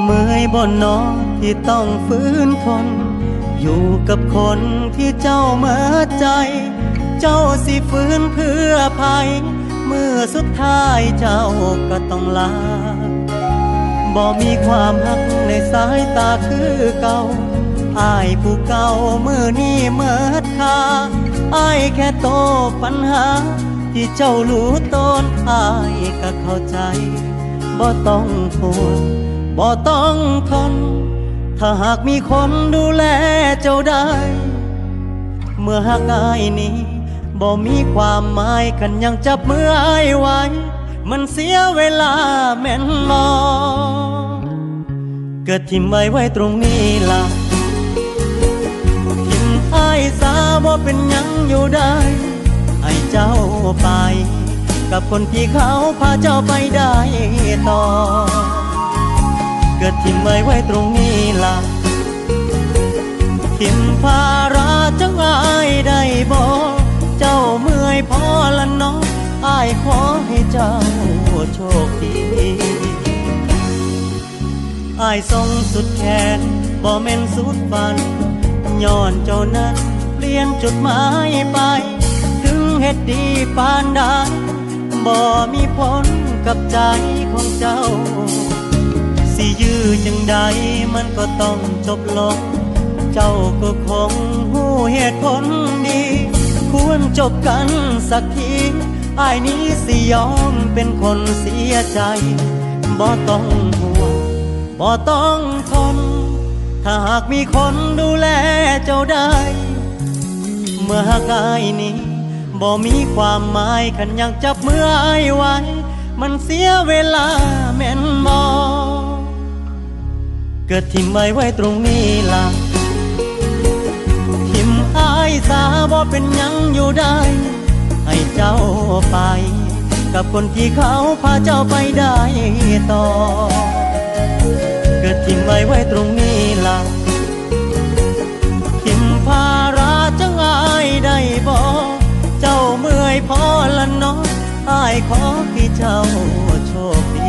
เมื่อยบ่นอที่ต้องฝืนทนอยู่กับคนที่เจ้าเมื่อใจเจ้าสิฝืนเพื่อภัยเมื่อสุดท้ายเจ้าก็ต้องลาบ่มีความหักในสายตาคือเก่าอ้ายผู้เก่ามือนี้เมิดค่าอ้ายแค่โตปัญหาที่เจ้ารู้ตนอ้ายก็เข้าใจบ่ต้องห่วงบ่ต้องทนถ้าหากมีคนดูแลเจ้าได้เมื่อหากอ้ายนี้บ่มีความหมายกันยังจับมืออ้ายไว้มันเสียเวลาแม่นบ่เกิดทิ่มไว้ตรงนี้ล่ะทิ่มอ้ายสาบ่เป็นหยังอยู่ได้ให้เจ้าไปกับคนที่เขาพาเจ้าไปได้ต่อเกิดทิ่มไว้ตรงนี้ล่ะทิ่มภาระจังอ้ายได้บ่เจ้าเมื่อยพอละน้องอ้ายขอให้เจ้าโชคดีอ้ายส่งสุดแขนบ่แม่นสุดฝันย้อนเจ้านั้นเปลี่ยนจุดหมายไปถึงเฮ็ดดีปานใดบ่มีผลกับใจของเจ้าสิยื้อจังใดมันก็ต้องจบลงเจ้าก็คงหู้เหตุผลดีควรจบกันสักทีอ้ายนี้สิยอมเป็นคนเสียใจบ่ต้องห่วงบ่ต้องทนถ้าหากมีคนดูแลเจ้าได้เมื่อหากอ้ายนี้บ่มีความหมายคันยังจับมืออ้ายไว้มันเสียเวลาแม่นบ่เกิดทิ่มไว้ตรงนี้ล่ะทิ่มอ้ายสาบ่เป็นหยังอยู่ได้ให้เจ้าไปกับคนที่เขาพาเจ้าไปได้ต่อเกิดทิ่มไว้ตรงนี้ล่ะทิ่มภาระจังอ้ายได้บ่เจ้าเมื่อยพอละน้องอ้ายขอให้เจ้าโชคดี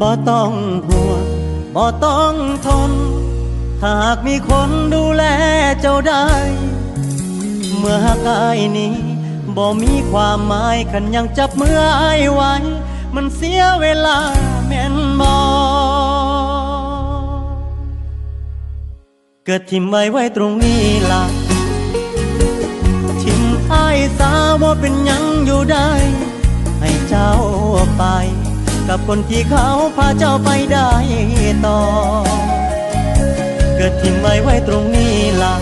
บ่ต้องห่วงบ่ต้องทนหากมีคนดูแลเจ้าได้เมื่อหากอ้ายนี้บ่มีความหมายคันยังจับมืออ้ายไว้มันเสียเวลาแม่นบ่เกิดทิ่มไว้ตรงนี้ล่ะทิ่มอ้ายสาบ่เป็นหยังอยู่ได้ให้เจ้าไปกับคนที่เขาพาเจ้าไปได้ต่อเกิดทิ่มไว้ตรงนี้ล่ะ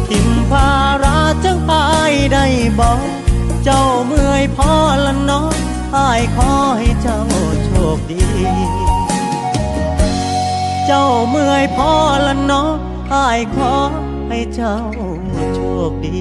ทิ่มภาระจังพายได้บอกเจ้าเมื่อยพอละน้องอ้ายขอให้เจ้าโชคดีเจ้าเมื่อยพอละน้องอ้ายขอให้เจ้าโชคดี